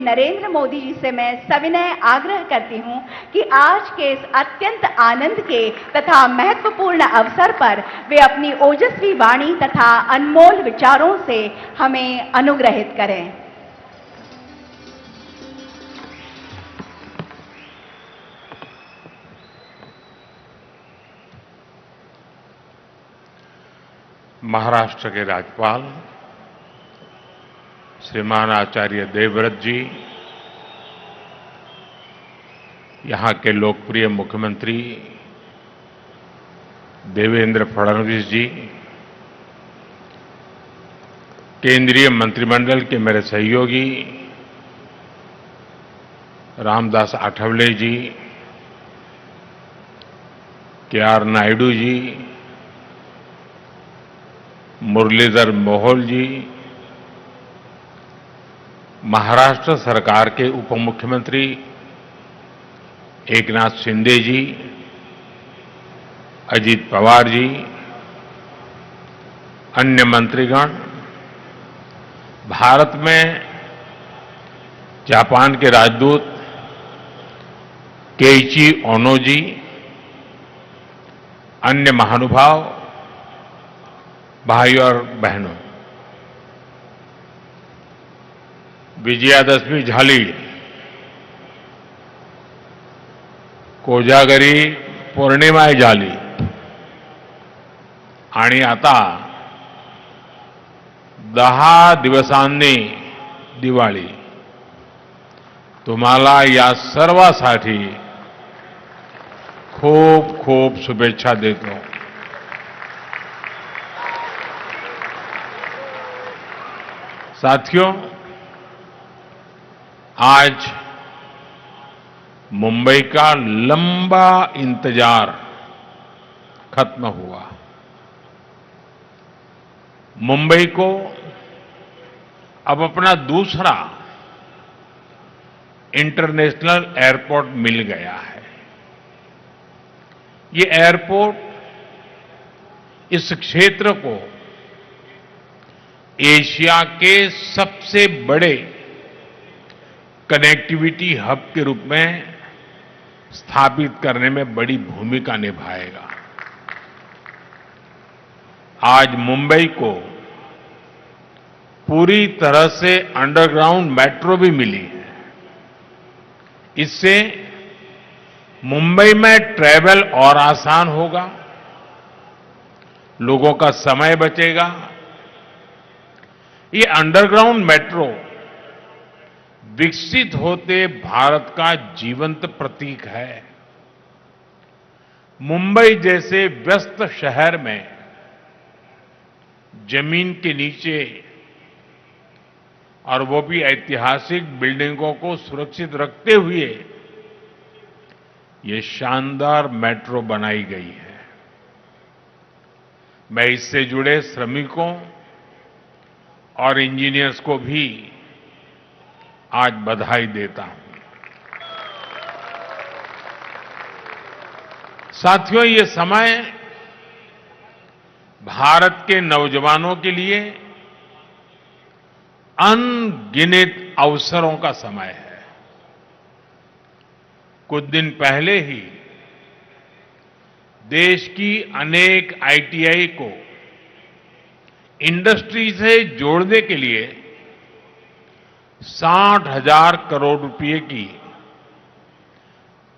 नरेंद्र मोदी जी से मैं सविनय आग्रह करती हूं कि आज के इस अत्यंत आनंद के तथा महत्वपूर्ण अवसर पर वे अपनी ओजस्वी वाणी तथा अनमोल विचारों से हमें अनुग्रहित करें। महाराष्ट्र के राज्यपाल श्रीमान आचार्य देवव्रत जी, यहां के लोकप्रिय मुख्यमंत्री देवेंद्र फडणवीस जी, केंद्रीय मंत्रिमंडल के मेरे सहयोगी रामदास आठवले जी, के.आर. नायडू जी, मुरलीधर मोहोल जी, महाराष्ट्र सरकार के उप मुख्यमंत्री एकनाथ शिंदे जी, अजीत पवार जी, अन्य मंत्रीगण, भारत में जापान के राजदूत केइची ओनो जी, अन्य महानुभाव, भाई और बहनों, विजयादशमी झाली, कोजागरी पौर्णिमा झाली आणि आता 10 दिवसांनी दिवाळी। तुम्हाला या सर्वांसाठी खूप खूप शुभेच्छा देतो। साथियों, आज मुंबई का लंबा इंतजार खत्म हुआ। मुंबई को अब अपना दूसरा इंटरनेशनल एयरपोर्ट मिल गया है। ये एयरपोर्ट इस क्षेत्र को एशिया के सबसे बड़े कनेक्टिविटी हब के रूप में स्थापित करने में बड़ी भूमिका निभाएगा। आज मुंबई को पूरी तरह से अंडरग्राउंड मेट्रो भी मिली है। इससे मुंबई में ट्रैवल और आसान होगा, लोगों का समय बचेगा। ये अंडरग्राउंड मेट्रो विकसित होते भारत का जीवंत प्रतीक है। मुंबई जैसे व्यस्त शहर में जमीन के नीचे, और वो भी ऐतिहासिक बिल्डिंगों को सुरक्षित रखते हुए, ये शानदार मेट्रो बनाई गई है। मैं इससे जुड़े श्रमिकों और इंजीनियर्स को भी आज बधाई देता हूं। साथियों, ये समय भारत के नौजवानों के लिए अनगिनत अवसरों का समय है। कुछ दिन पहले ही देश की अनेक आईटीआई को इंडस्ट्री से जोड़ने के लिए 60,000 करोड़ रुपए की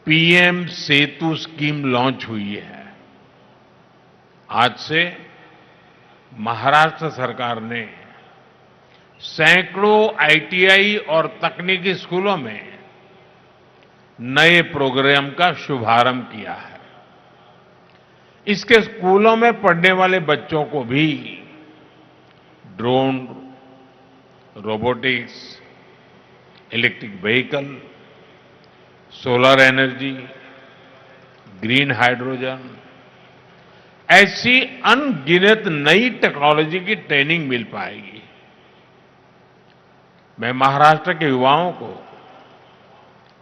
पीएम सेतु स्कीम लॉन्च हुई है। आज से महाराष्ट्र सरकार ने सैकड़ों आईटीआई और तकनीकी स्कूलों में नए प्रोग्राम का शुभारंभ किया है। इसके स्कूलों में पढ़ने वाले बच्चों को भी drone, robotics, electric vehicle, solar energy, green hydrogen, ऐसी अनगिनत नई टेक्नोलॉजी की ट्रेनिंग मिल पाएगी। मैं महाराष्ट्र के युवाओं को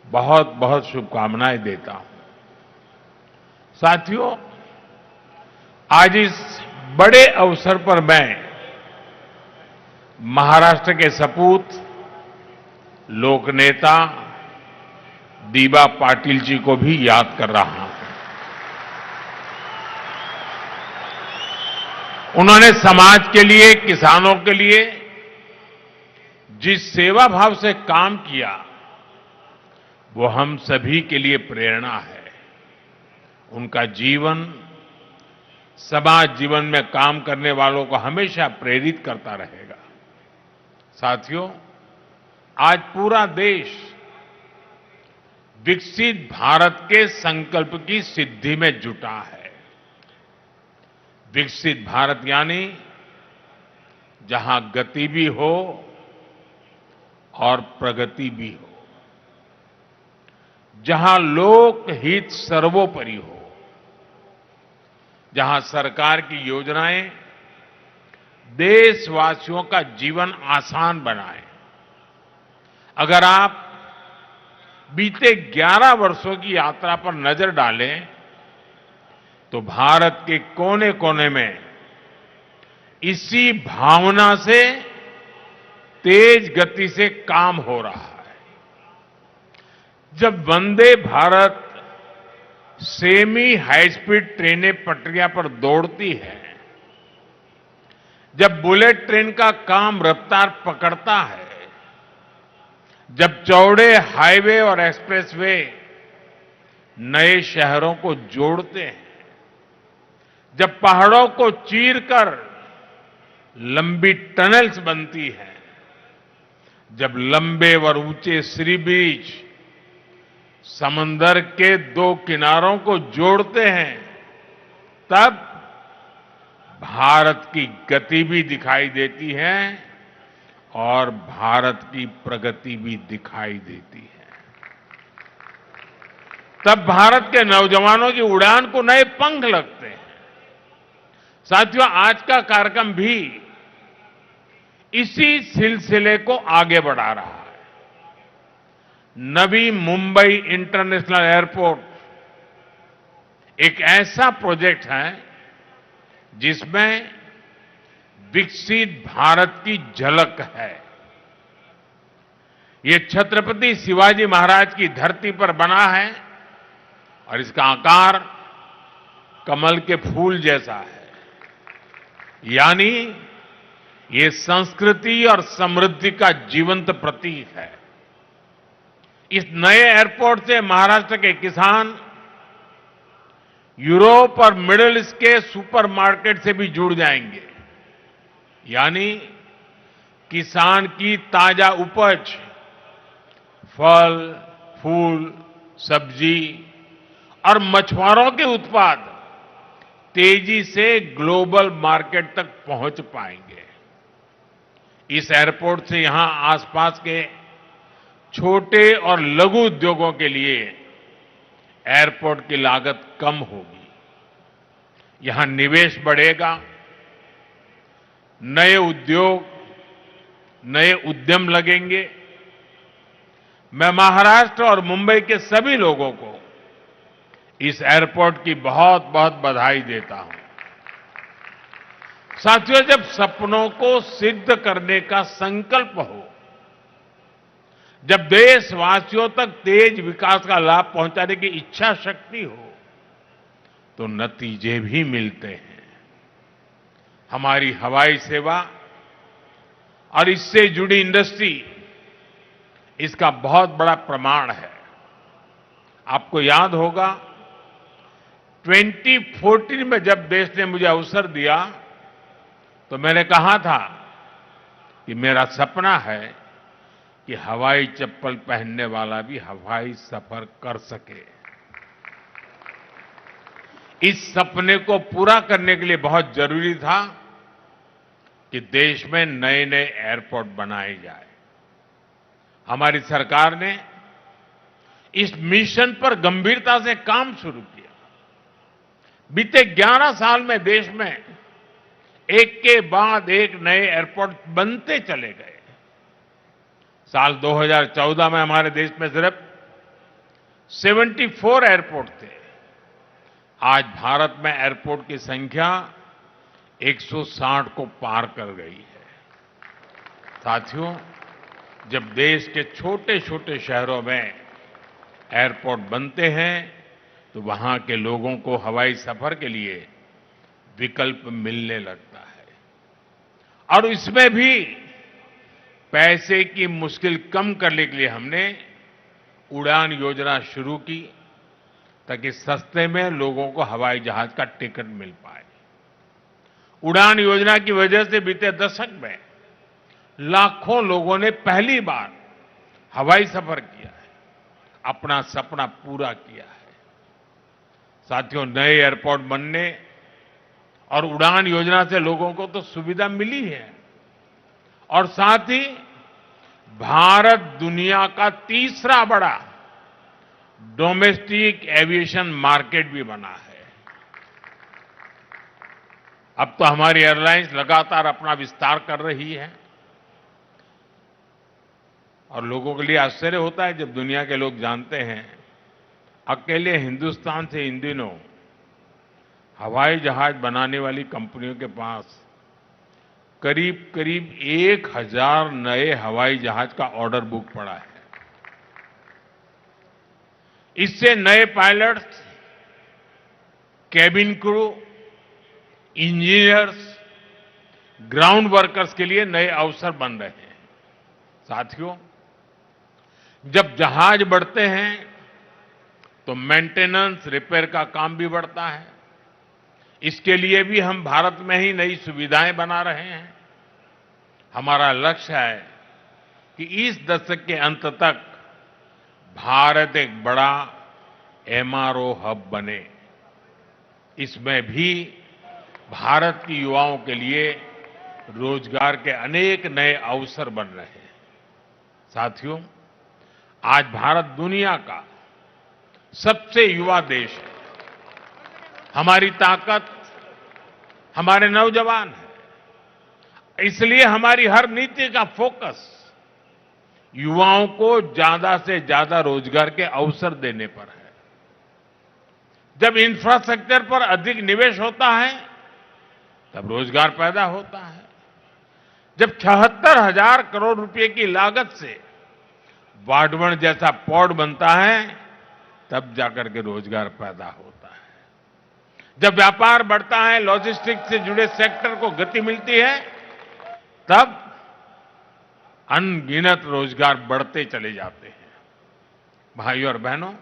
बहुत बहुत शुभकामनाएं देता हूं। साथियों, आज इस बड़े अवसर पर मैं महाराष्ट्र के सपूत लोकनेता दीबा पाटिल जी को भी याद कर रहा हूं। उन्होंने समाज के लिए, किसानों के लिए जिस सेवा भाव से काम किया, वो हम सभी के लिए प्रेरणा है। उनका जीवन समाज जीवन में काम करने वालों को हमेशा प्रेरित करता रहेगा। साथियों, आज पूरा देश विकसित भारत के संकल्प की सिद्धि में जुटा है। विकसित भारत यानी जहां गति भी हो और प्रगति भी हो, जहां लोक हित सर्वोपरि हो, जहां सरकार की योजनाएं देशवासियों का जीवन आसान बनाए। अगर आप बीते 11 वर्षों की यात्रा पर नजर डालें तो भारत के कोने कोने में इसी भावना से तेज गति से काम हो रहा है। जब Vande Bharat semi high speed ट्रेनें पटरियां पर दौड़ती है, जब बुलेट ट्रेन का काम रफ्तार पकड़ता है, जब चौड़े हाईवे और एक्सप्रेसवे नए शहरों को जोड़ते हैं, जब पहाड़ों को चीरकर लंबी टनल्स बनती हैं, जब लंबे और ऊंचे सी ब्रिज समंदर के दो किनारों को जोड़ते हैं, तब भारत की गति भी दिखाई देती है और भारत की प्रगति भी दिखाई देती है। तब भारत के नौजवानों की उड़ान को नए पंख लगते हैं। साथियों, आज का कार्यक्रम भी इसी सिलसिले को आगे बढ़ा रहा है। नवी मुंबई इंटरनेशनल एयरपोर्ट एक ऐसा प्रोजेक्ट है जिसमें विकसित भारत की झलक है। ये छत्रपति शिवाजी महाराज की धरती पर बना है और इसका आकार कमल के फूल जैसा है। यानी ये संस्कृति और समृद्धि का जीवंत प्रतीक है। इस नए एयरपोर्ट से महाराष्ट्र के किसान यूरोप और मिडिल ईस्ट के सुपरमार्केट से भी जुड़ जाएंगे। यानी किसान की ताजा उपज, फल, फूल, सब्जी और मछुआरों के उत्पाद तेजी से ग्लोबल मार्केट तक पहुंच पाएंगे। इस एयरपोर्ट से यहां आसपास के छोटे और लघु उद्योगों के लिए एयरपोर्ट की लागत कम होगी। यहां निवेश बढ़ेगा, नए उद्योग, नए उद्यम लगेंगे। मैं महाराष्ट्र और मुंबई के सभी लोगों को इस एयरपोर्ट की बहुत बहुत बधाई देता हूं। साथियों, जब सपनों को सिद्ध करने का संकल्प हो, जब देशवासियों तक तेज विकास का लाभ पहुंचाने की इच्छा शक्ति हो, तो नतीजे भी मिलते हैं। हमारी हवाई सेवा और इससे जुड़ी इंडस्ट्री इसका बहुत बड़ा प्रमाण है। आपको याद होगा 2014 में जब देश ने मुझे अवसर दिया तो मैंने कहा था कि मेरा सपना है कि हवाई चप्पल पहनने वाला भी हवाई सफर कर सके। इस सपने को पूरा करने के लिए बहुत जरूरी था कि देश में नए नए एयरपोर्ट बनाए जाए। हमारी सरकार ने इस मिशन पर गंभीरता से काम शुरू किया। बीते 11 साल में देश में एक के बाद एक नए एयरपोर्ट बनते चले गए। साल 2014 में हमारे देश में सिर्फ 74 एयरपोर्ट थे। आज भारत में एयरपोर्ट की संख्या 160 को पार कर गई है। साथियों, जब देश के छोटे छोटे शहरों में एयरपोर्ट बनते हैं तो वहां के लोगों को हवाई सफर के लिए विकल्प मिलने लगता है और इसमें भी पैसे की मुश्किल कम करने के लिए हमने उड़ान योजना शुरू की ताकि सस्ते में लोगों को हवाई जहाज का टिकट मिल पाए। उड़ान योजना की वजह से बीते दशक में लाखों लोगों ने पहली बार हवाई सफर किया है, अपना सपना पूरा किया है। साथियों, नए एयरपोर्ट बनने और उड़ान योजना से लोगों को तो सुविधा मिली है और साथ ही भारत दुनिया का तीसरा बड़ा डोमेस्टिक एविएशन मार्केट भी बना है। अब तो हमारी एयरलाइंस लगातार अपना विस्तार कर रही है और लोगों के लिए आश्चर्य होता है जब दुनिया के लोग जानते हैं अकेले हिंदुस्तान से इन दिनों हवाई जहाज बनाने वाली कंपनियों के पास करीब करीब 1000 नए हवाई जहाज का ऑर्डर बुक पड़ा है। इससे नए pilots, cabin crew, engineers, ground workers के लिए नए अवसर बन रहे हैं। साथियों, जब जहाज बढ़ते हैं तो मेंटेनेंस, रिपेयर का काम भी बढ़ता है। इसके लिए भी हम भारत में ही नई सुविधाएं बना रहे हैं। हमारा लक्ष्य है कि इस दशक के अंत तक भारत एक बड़ा एमआरओ हब बने। इसमें भी भारत की युवाओं के लिए रोजगार के अनेक नए अवसर बन रहे हैं। साथियों, आज भारत दुनिया का सबसे युवा देश है। हमारी ताकत हमारे नौजवान हैं। इसलिए हमारी हर नीति का फोकस युवाओं को ज्यादा से ज्यादा रोजगार के अवसर देने पर है। जब इंफ्रास्ट्रक्चर पर अधिक निवेश होता है तब रोजगार पैदा होता है। जब 76,000 करोड़ रुपए की लागत से वाडवण जैसा पोर्ट बनता है तब जाकर के रोजगार पैदा होता है। जब व्यापार बढ़ता है, लॉजिस्टिक्स से जुड़े सेक्टर को गति मिलती है, तब अनगिनत रोजगार बढ़ते चले जाते हैं। भाइयों और बहनों,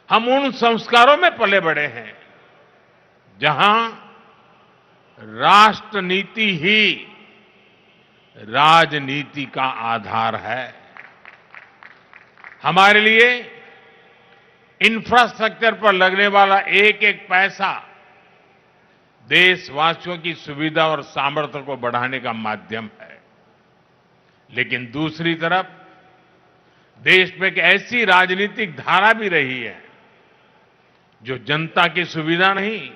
हम उन संस्कारों में पले बड़े हैं जहां राष्ट्र नीति ही राजनीति का आधार है। हमारे लिए इंफ्रास्ट्रक्चर पर लगने वाला एक एक पैसा देशवासियों की सुविधा और सामर्थ्य को बढ़ाने का माध्यम है। लेकिन दूसरी तरफ देश में एक ऐसी राजनीतिक धारा भी रही है जो जनता की सुविधा नहीं,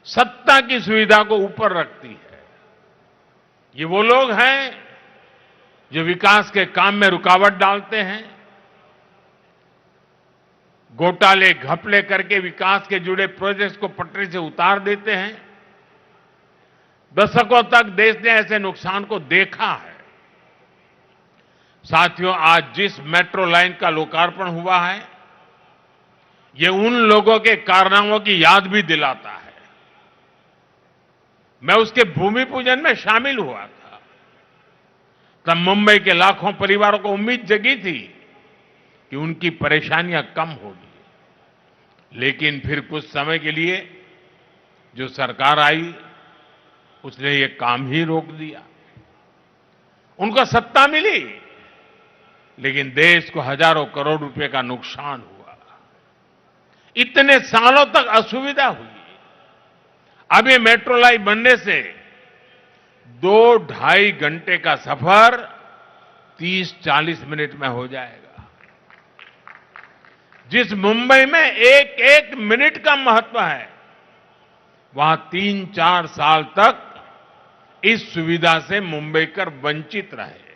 सत्ता की सुविधा को ऊपर रखती है। ये वो लोग हैं जो विकास के काम में रुकावट डालते हैं, घोटाले घपले करके विकास के जुड़े प्रोजेक्ट्स को पटरी से उतार देते हैं। दशकों तक देश ने ऐसे नुकसान को देखा है। साथियों, आज जिस मेट्रो लाइन का लोकार्पण हुआ है, ये उन लोगों के कारनामों की याद भी दिलाता है। मैं उसके भूमि पूजन में शामिल हुआ था। तब मुंबई के लाखों परिवारों को उम्मीद जगी थी कि उनकी परेशानियां कम होगी। लेकिन फिर कुछ समय के लिए जो सरकार आई, उसने ये काम ही रोक दिया। उनको सत्ता मिली, लेकिन देश को हजारों करोड़ रुपए का नुकसान हुआ। इतने सालों तक असुविधा हुई। अब ये मेट्रो लाइन बनने से 2-2.5 घंटे का सफर 30-40 मिनट में हो जाएगा। जिस मुंबई में एक एक मिनट का महत्व है, वहां 3-4 साल तक इस सुविधा से मुंबईकर वंचित रहे।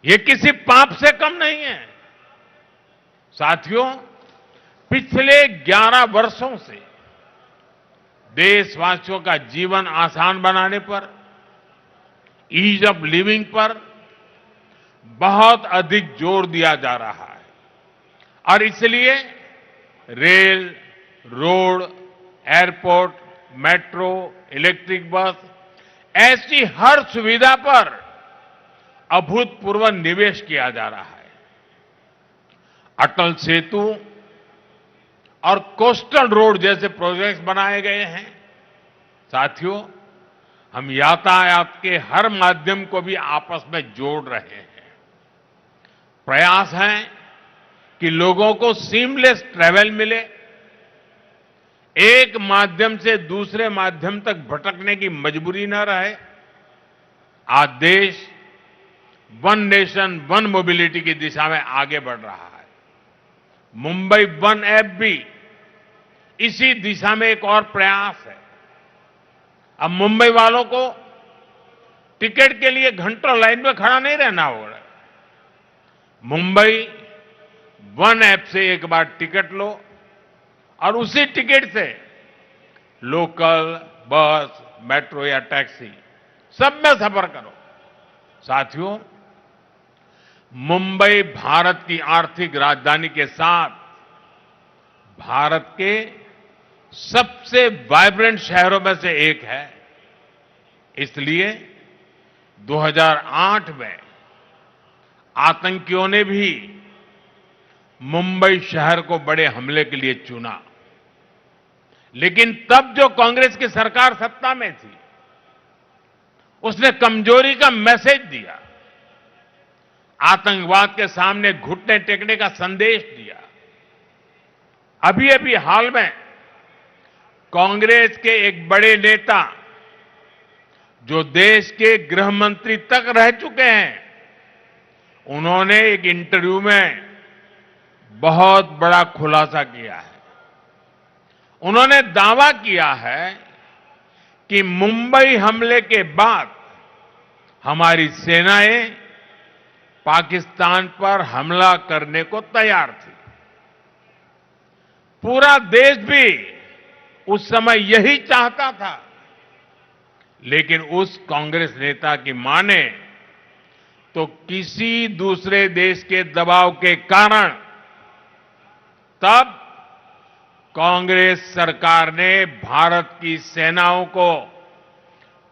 ये किसी पाप से कम नहीं है। साथियों, पिछले 11 वर्षों से देशवासियों का जीवन आसान बनाने पर, ईज ऑफ लिविंग पर बहुत अधिक जोर दिया जा रहा है और इसलिए rail, road, airport, metro, electric bus ऐसी हर सुविधा पर अभूतपूर्व निवेश किया जा रहा है। अटल सेतु और कोस्टल रोड जैसे प्रोजेक्ट्स बनाए गए हैं। साथियों, हम यातायात के हर माध्यम को भी आपस में जोड़ रहे हैं। प्रयास है कि लोगों को सीमलेस ट्रैवल मिले, एक माध्यम से दूसरे माध्यम तक भटकने की मजबूरी न रहे। आज देश वन नेशन वन मोबिलिटी की दिशा में आगे बढ़ रहा है। मुंबई वन ऐप भी इसी दिशा में एक और प्रयास है। अब मुंबई वालों को टिकट के लिए घंटों लाइन में खड़ा नहीं रहना होगा। मुंबई वन ऐप से एक बार टिकट लो और उसी टिकट से लोकल, बस, मेट्रो या टैक्सी सब में सफर करो। साथियों, मुंबई भारत की आर्थिक राजधानी के साथ भारत के सबसे वाइब्रेंट शहरों में से एक है। इसलिए 2008 में आतंकियों ने भी मुंबई शहर को बड़े हमले के लिए चुना, लेकिन तब जो कांग्रेस की सरकार सत्ता में थी उसने कमजोरी का मैसेज दिया, आतंकवाद के सामने घुटने टेकने का संदेश दिया। अभी अभी हाल में कांग्रेस के एक बड़े नेता जो देश के गृह मंत्री तक रह चुके हैं, उन्होंने एक इंटरव्यू में बहुत बड़ा खुलासा किया है। उन्होंने दावा किया है कि मुंबई हमले के बाद हमारी सेनाएं पाकिस्तान पर हमला करने को तैयार थी। पूरा देश भी उस समय यही चाहता था, लेकिन उस कांग्रेस नेता की माने तो किसी दूसरे देश के दबाव के कारण तब कांग्रेस सरकार ने भारत की सेनाओं को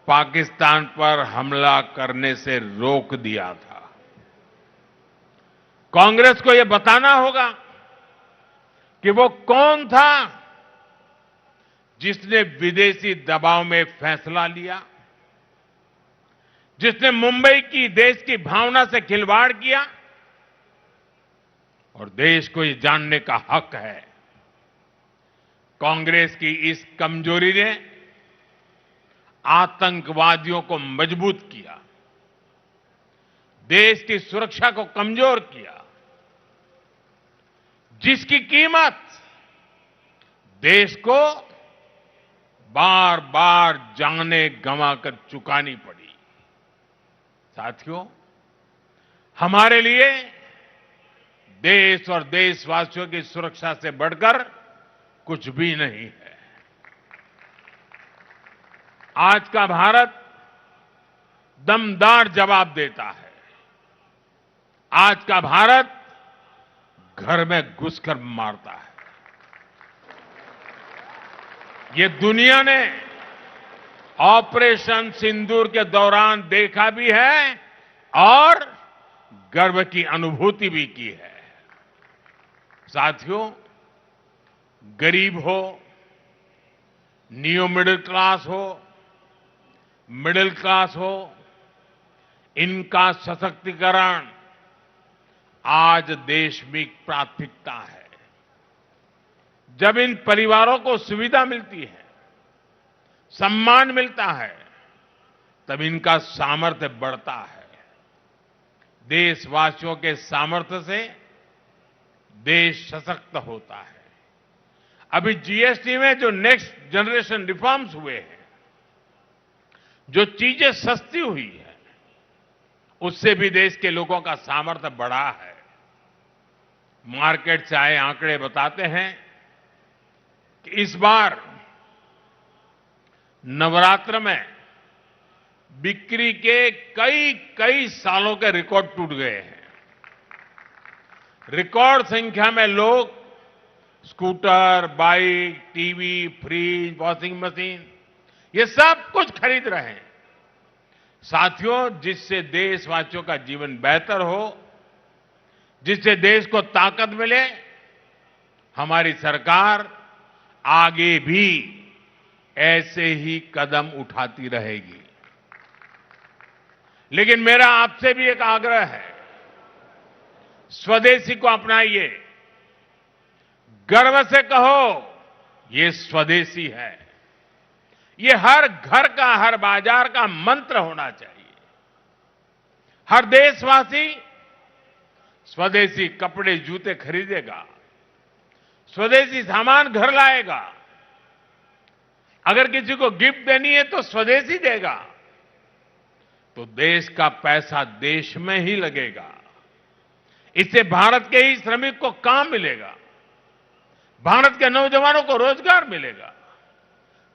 पाकिस्तान पर हमला करने से रोक दिया था। कांग्रेस को यह बताना होगा कि वो कौन था जिसने विदेशी दबाव में फैसला लिया, जिसने मुंबई की देश की भावना से खिलवाड़ किया। और देश को ये जानने का हक है, कांग्रेस की इस कमजोरी ने आतंकवादियों को मजबूत किया, देश की सुरक्षा को कमजोर किया, जिसकी कीमत देश को बार बार जाने गंवाकर चुकानी पड़ी। साथियों, हमारे लिए देश और देशवासियों की सुरक्षा से बढ़कर कुछ भी नहीं है। आज का भारत दमदार जवाब देता है। आज का भारत घर में घुसकर मारता है। ये दुनिया ने ऑपरेशन सिंदूर के दौरान देखा भी है और गर्व की अनुभूति भी की है। साथियों, गरीब हो, नियो मिडिल क्लास हो, मिडिल क्लास हो, इनका सशक्तिकरण आज देश में प्राथमिकता है। जब इन परिवारों को सुविधा मिलती है, सम्मान मिलता है, तब इनका सामर्थ्य बढ़ता है। देशवासियों के सामर्थ्य से देश सशक्त होता है। अभी जीएसटी में जो नेक्स्ट जनरेशन रिफॉर्म्स हुए हैं, जो चीजें सस्ती हुई है, उससे भी देश के लोगों का सामर्थ्य बढ़ा है। मार्केट से आए आंकड़े बताते हैं कि इस बार नवरात्र में बिक्री के कई कई सालों के रिकॉर्ड टूट गए हैं। रिकॉर्ड संख्या में लोग scooter, bike, TV, fridge, washing machine ये सब कुछ खरीद रहे हैं। साथियों, जिससे देशवासियों का जीवन बेहतर हो, जिससे देश को ताकत मिले, हमारी सरकार आगे भी ऐसे ही कदम उठाती रहेगी। लेकिन मेरा आपसे भी एक आग्रह है, स्वदेशी को अपनाइए, गर्व से कहो ये स्वदेशी है। ये हर घर का, हर बाजार का मंत्र होना चाहिए। हर देशवासी स्वदेशी कपड़े, जूते खरीदेगा, स्वदेशी सामान घर लाएगा। अगर किसी को गिफ्ट देनी है तो स्वदेशी देगा, तो देश का पैसा देश में ही लगेगा। इससे भारत के ही श्रमिक को काम मिलेगा, भारत के नौजवानों को रोजगार मिलेगा।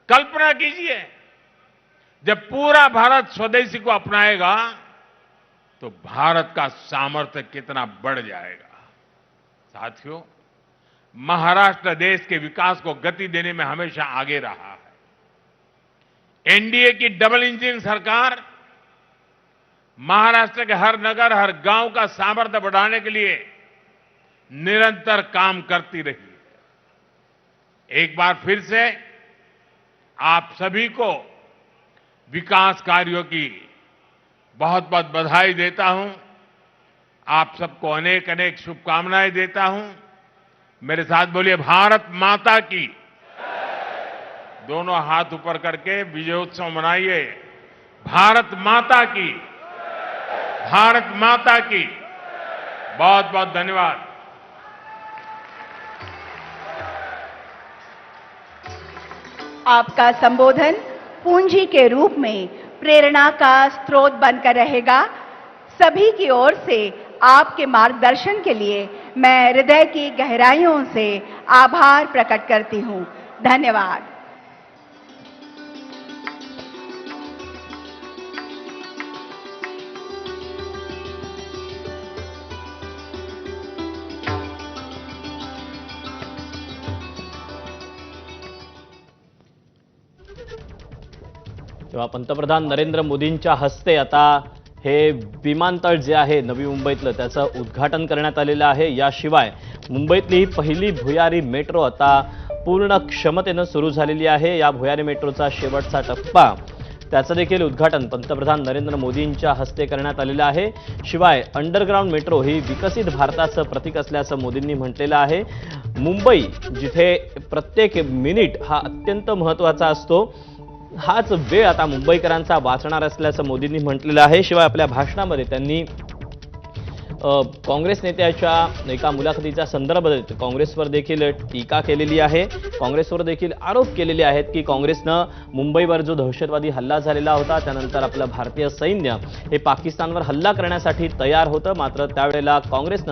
कल्पना कीजिए, जब पूरा भारत स्वदेशी को अपनाएगा तो भारत का सामर्थ्य कितना बढ़ जाएगा। साथियों, महाराष्ट्र देश के विकास को गति देने में हमेशा आगे रहा है। एनडीए की डबल इंजन सरकार महाराष्ट्र के हर नगर, हर गांव का सामर्थ्य बढ़ाने के लिए निरंतर काम करती रही है। एक बार फिर से आप सभी को विकास कार्यों की बहुत बहुत बधाई देता हूं। आप सबको अनेक अनेक शुभकामनाएं देता हूं। मेरे साथ बोलिए, भारत माता की। दोनों हाथ ऊपर करके विजयोत्सव मनाइए। भारत माता की, भारत माता की। बहुत बहुत धन्यवाद। आपका संबोधन पूंजी के रूप में प्रेरणा का स्रोत बनकर रहेगा। सभी की ओर से आपके मार्गदर्शन के लिए मैं हृदय की गहराइयों से आभार प्रकट करती हूं। धन्यवाद। तेव्हा पंतप्रधान नरेंद्र मोदींच्या हस्ते आता हे विमानतळ जे आहे नवी मुंबईतलं त्याचं उद्घाटन करण्यात आलेलं आहे। याशिवाय मुंबईतली ही पहिली भुयारी मेट्रो आता पूर्ण क्षमतेनं सुरू झालेली आहे। या भुयारी मेट्रोचा शेवटचा टप्पा त्याचं देखील उद्घाटन पंतप्रधान नरेंद्र मोदींच्या हस्ते करण्यात आलेलं आहे। शिवाय अंडरग्राउंड मेट्रो ही विकसित भारताचं प्रतीक असल्याचं मोदींनी म्हटलेलं आहे। मुंबई जिथे प्रत्येक मिनिट हा अत्यंत महत्त्वाचा असतो, हाच वेळ आता मुंबईकरांचा वाचणार असल्याचं मोदींनी म्हटलेलं आहे। शिवाय आपल्या भाषणामध्ये त्यांनी काँग्रेस नेत्याच्या एका मुलाखतीचा संदर्भ देत काँग्रेसवर देखील टीका केलेली आहे। काँग्रेसवर देखील आरोप केलेले आहेत की काँग्रेसनं मुंबईवर जो दहशतवादी हल्ला झालेला होता त्यानंतर आपलं भारतीय सैन्य हे पाकिस्तानवर हल्ला करण्यासाठी तयार होतं, मात्र त्यावेळेला काँग्रेसनं